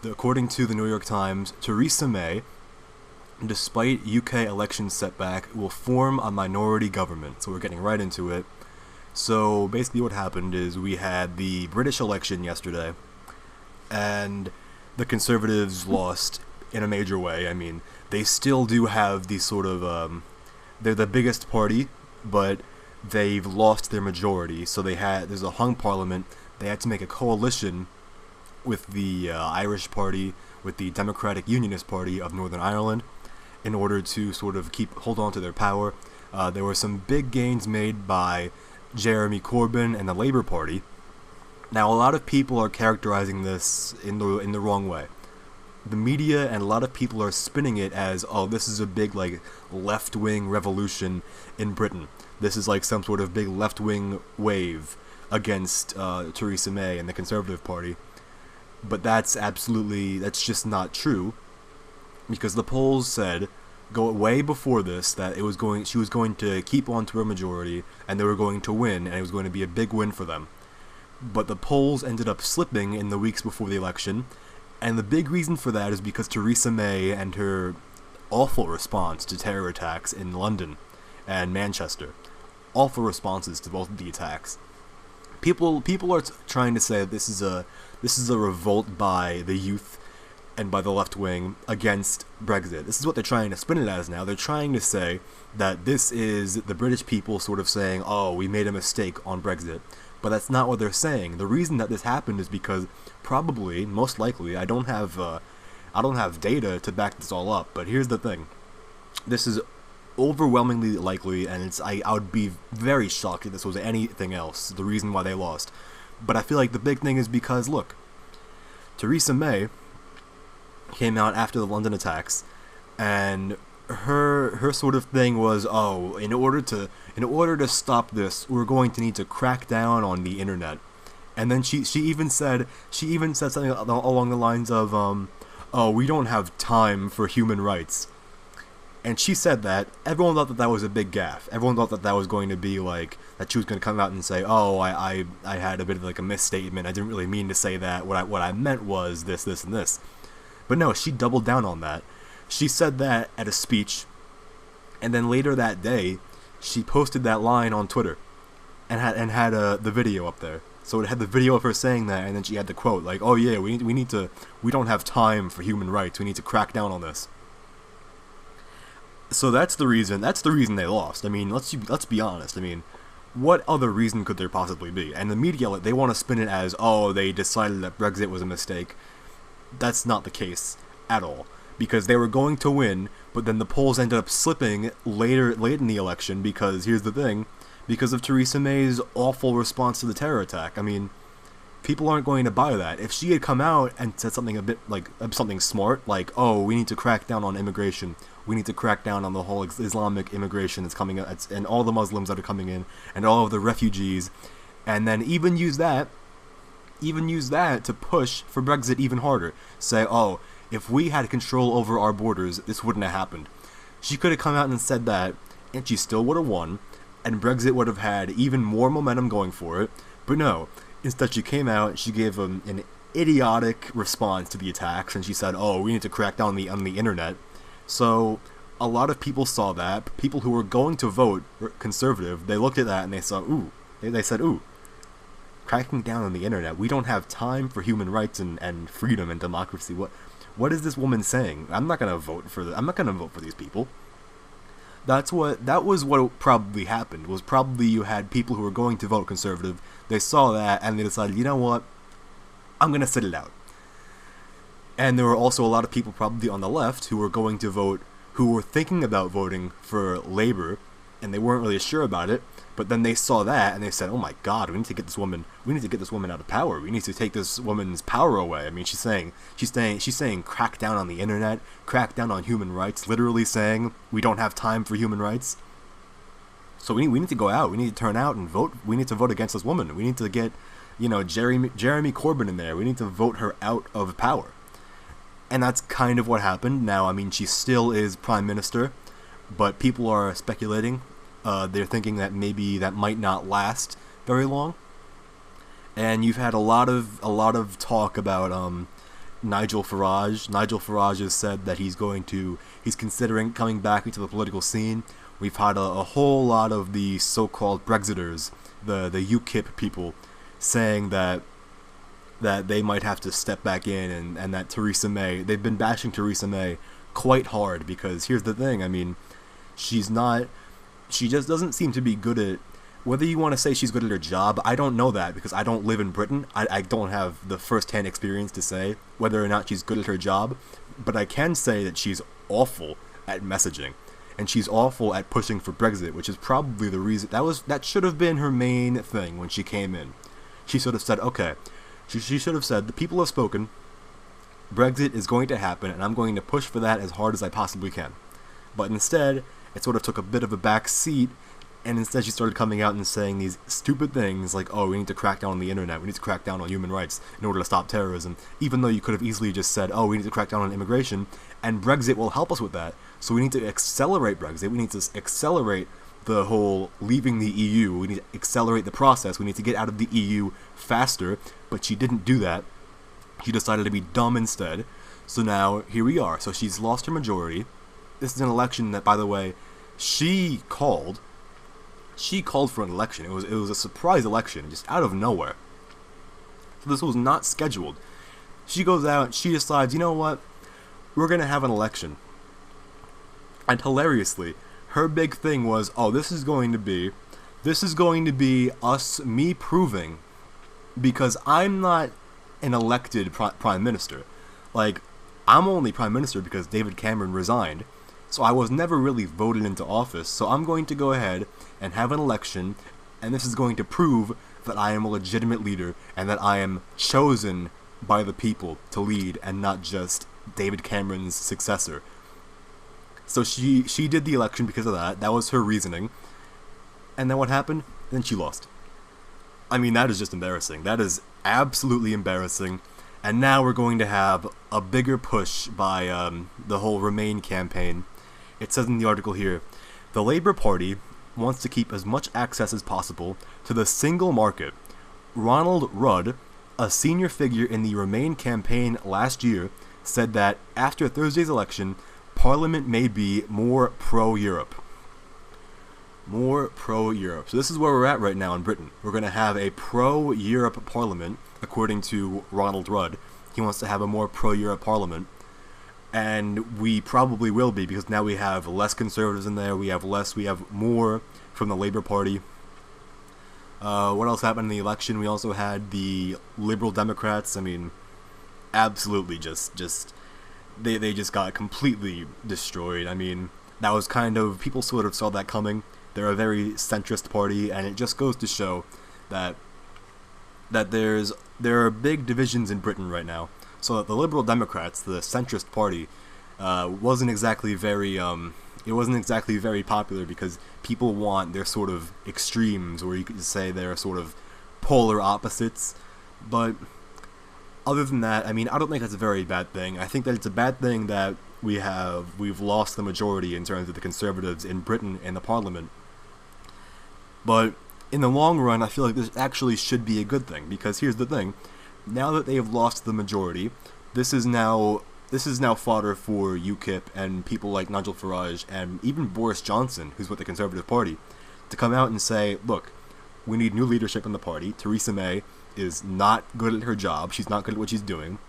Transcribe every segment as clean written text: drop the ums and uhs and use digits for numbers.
According to the New York Times, Theresa May, despite UK election setback, will form a minority government. So we're getting right into it. So basically what happened is we had the British election yesterday, and the Conservatives lost in a major way. I mean, they still do have these sort of, they're the biggest party, but they've lost their majority. So there's a hung parliament. They had to make a coalition with the Irish Party, with the Democratic Unionist Party of Northern Ireland, in order to sort of hold on to their power. There were some big gains made by Jeremy Corbyn and the Labour Party. Now, a lot of people are characterizing this in the wrong way. The media and a lot of people are spinning it as, oh, this is a big, like, left-wing revolution in Britain. This is like some sort of big left-wing wave against Theresa May and the Conservative Party. But that's just not true, because the polls said, go way before this, that she was going to keep on to her majority, and they were going to win, and it was going to be a big win for them. But the polls ended up slipping in the weeks before the election, and the big reason for that is because Theresa May and her awful response to terror attacks in London and Manchester. Awful responses to both of the attacks. People are trying to say that this is a revolt by the youth and by the left wing against Brexit. This is what they're trying to spin it as now. They're trying to say that this is the British people sort of saying, oh, we made a mistake on Brexit. But that's not what they're saying. The reason that this happened is because probably, most likely, I don't have data to back this all up, but here's the thing. This is overwhelmingly likely, and I would be very shocked if this was anything else, the reason why they lost. But I feel like the big thing is because, look, Theresa May came out after the London attacks, and her sort of thing was, oh, in order to stop this, we're going to need to crack down on the internet. And then she even said something along the lines of, oh, we don't have time for human rights. And she said that. Everyone thought that was a big gaffe. Everyone thought that was going to be like, that she was going to come out and say, oh, I had a bit of like a misstatement. I didn't really mean to say that. What I meant was this, and this. But no, she doubled down on that. She said that at a speech, and then later that day, she posted that line on Twitter, and had the video up there. So it had the video of her saying that, and then she had the quote like, "Oh yeah, we don't have time for human rights. We need to crack down on this." So that's the reason they lost. I mean, let's be honest. I mean, what other reason could there possibly be? And the media, they want to spin it as, oh, they decided that Brexit was a mistake. That's not the case at all, because they were going to win, but then the polls ended up slipping late in the election, because here's the thing, because of Theresa May's awful response to the terror attack. I mean, people aren't going to buy that. If she had come out and said something a bit like something smart, like, oh, we need to crack down on immigration, we need to crack down on the whole Islamic immigration that's coming in, and all the Muslims that are coming in, and all of the refugees, and then even use that to push for Brexit even harder. Say, oh, if we had control over our borders, this wouldn't have happened. She could have come out and said that, and she still would have won, and Brexit would have had even more momentum going for it. But no, instead she came out, she gave an idiotic response to the attacks, and she said, oh, we need to crack down on the internet. So a lot of people saw that. People who were going to vote Conservative, they looked at that and they saw, ooh, they said, ooh, cracking down on the internet. We don't have time for human rights and freedom and democracy. What is this woman saying? I'm not gonna vote for these people. That was what probably happened. Was probably you had people who were going to vote Conservative. They saw that and they decided, you know what? I'm gonna sit it out. And there were also a lot of people probably on the left who were going to vote, who were thinking about voting for Labour, and they weren't really sure about it. But then they saw that and they said, "Oh my God, we need to get this woman out of power. We need to take this woman's power away." I mean, she's saying, crack down on the internet, crack down on human rights. Literally saying we don't have time for human rights. So we need to go out. We need to turn out and vote. We need to vote against this woman. We need to get, Jeremy Corbyn in there. We need to vote her out of power. And that's kind of what happened. Now, I mean, she still is prime minister, but people are speculating. They're thinking that maybe that might not last very long. And you've had a lot of talk about Nigel Farage. Nigel Farage has said that he's considering coming back into the political scene. We've had a whole lot of the so-called Brexiters, the UKIP people, saying that they might have to step back in, and that Theresa May, they've been bashing Theresa May quite hard, because here's the thing, I mean, she just doesn't seem to be good at, whether you want to say she's good at her job, I don't know that, because I don't live in Britain. I don't have the first-hand experience to say whether or not she's good at her job, but I can say that she's awful at messaging, and she's awful at pushing for Brexit, which is probably the reason, that should have been her main thing when she came in. She should have said, okay, she should have said, the people have spoken, Brexit is going to happen, and I'm going to push for that as hard as I possibly can. But instead, it sort of took a bit of a back seat, and instead she started coming out and saying these stupid things like, oh, we need to crack down on the internet, we need to crack down on human rights in order to stop terrorism, even though you could have easily just said, oh, we need to crack down on immigration, and Brexit will help us with that, so we need to accelerate Brexit, we need to accelerate the whole leaving the EU, we need to accelerate the process, we need to get out of the EU faster, but she didn't do that. She decided to be dumb instead, so now here we are. So she's lost her majority. This is an election that, by the way, she called for an election. It was a surprise election, just out of nowhere. So this was not scheduled. She goes out, she decides, you know what, we're gonna have an election. And hilariously, her big thing was, oh, this is going to be me proving, because I'm not an elected prime minister. Like, I'm only prime minister because David Cameron resigned, so I was never really voted into office, so I'm going to go ahead and have an election, and this is going to prove that I am a legitimate leader, and that I am chosen by the people to lead, and not just David Cameron's successor. So she did the election because of that. That was her reasoning. And then what happened? Then she lost. I mean, that is just embarrassing. That is absolutely embarrassing. And now we're going to have a bigger push by the whole Remain campaign. It says in the article here, the Labour Party wants to keep as much access as possible to the single market. Ronald Rudd, a senior figure in the Remain campaign last year, said that after Thursday's election, Parliament may be more pro-Europe. More pro-Europe. So this is where we're at right now in Britain. We're going to have a pro-Europe Parliament, according to Ronald Rudd. He wants to have a more pro-Europe Parliament. And we probably will be, because now we have less Conservatives in there, we have more from the Labour Party. What else happened in the election? We also had the Liberal Democrats. I mean, absolutely they just got completely destroyed. I mean, that was kind of, people sort of saw that coming. They're a very centrist party, and it just goes to show that there are big divisions in Britain right now. So the Liberal Democrats, the centrist party, wasn't exactly very popular, because people want their sort of extremes, or you could say they're sort of polar opposites. But other than that, I mean, I don't think that's a very bad thing. I think that it's a bad thing that we've lost the majority in terms of the Conservatives in Britain in the Parliament. But in the long run, I feel like this actually should be a good thing, because here's the thing: now that they have lost the majority, this is now fodder for UKIP and people like Nigel Farage and even Boris Johnson, who's with the Conservative Party, to come out and say, look, we need new leadership in the party. Theresa May is not good at her job. She's not good at what she's doing.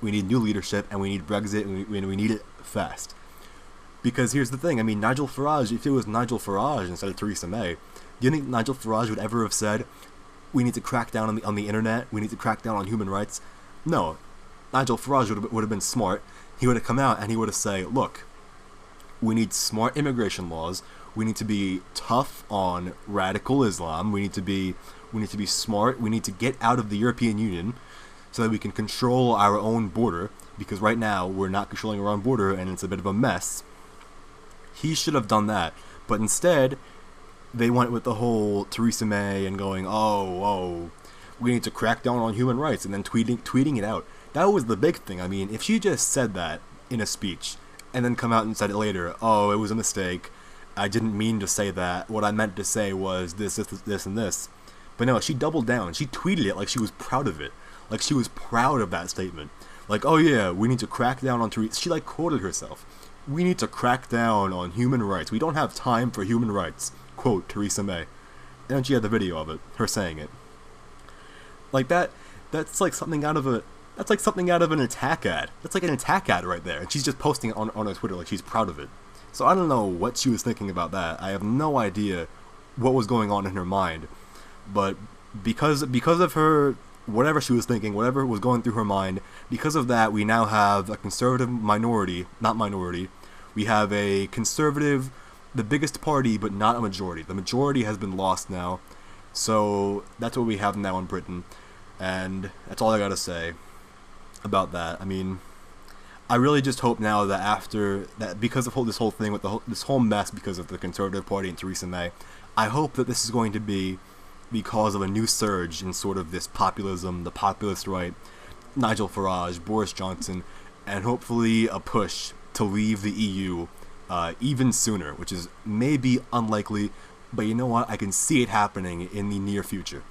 We need new leadership, and we need Brexit, and we need it fast. Because here's the thing, I mean, Nigel Farage, if it was Nigel Farage instead of Theresa May, do you think Nigel Farage would ever have said, we need to crack down on the internet, we need to crack down on human rights? No. Nigel Farage would have been smart. He would have come out and he would have said, look, we need smart immigration laws, we need to be tough on radical Islam, we need to be smart, we need to get out of the European Union so that we can control our own border, because right now we're not controlling our own border and it's a bit of a mess. He should have done that, but instead they went with the whole Theresa May and going, oh, we need to crack down on human rights, and then tweeting it out. That was the big thing. I mean, if she just said that in a speech and then come out and said it later, oh, it was a mistake, I didn't mean to say that, what I meant to say was this, and this. But no, she doubled down. She tweeted it like she was proud of it. Like she was proud of that statement. Like, oh yeah, we need to crack down on Theresa. She like quoted herself. We need to crack down on human rights. We don't have time for human rights. Quote Theresa May. And then she had the video of it, her saying it. Like that's like something out of a that's like something out of an attack ad. That's like an attack ad right there. And she's just posting it on her Twitter like she's proud of it. So I don't know what she was thinking about that. I have no idea what was going on in her mind. But because of her, whatever she was thinking, whatever was going through her mind, because of that, we now have a conservative minority, not minority. We have a conservative, the biggest party, but not a majority. The majority has been lost now. So that's what we have now in Britain. And that's all I gotta say about that. I mean, I really just hope now that after that, because of this whole thing with this whole mess because of the Conservative Party and Theresa May, I hope that this is going to be because of a new surge in sort of this populism, the populist right, Nigel Farage, Boris Johnson, and hopefully a push to leave the EU even sooner, which is maybe unlikely, but you know what? I can see it happening in the near future.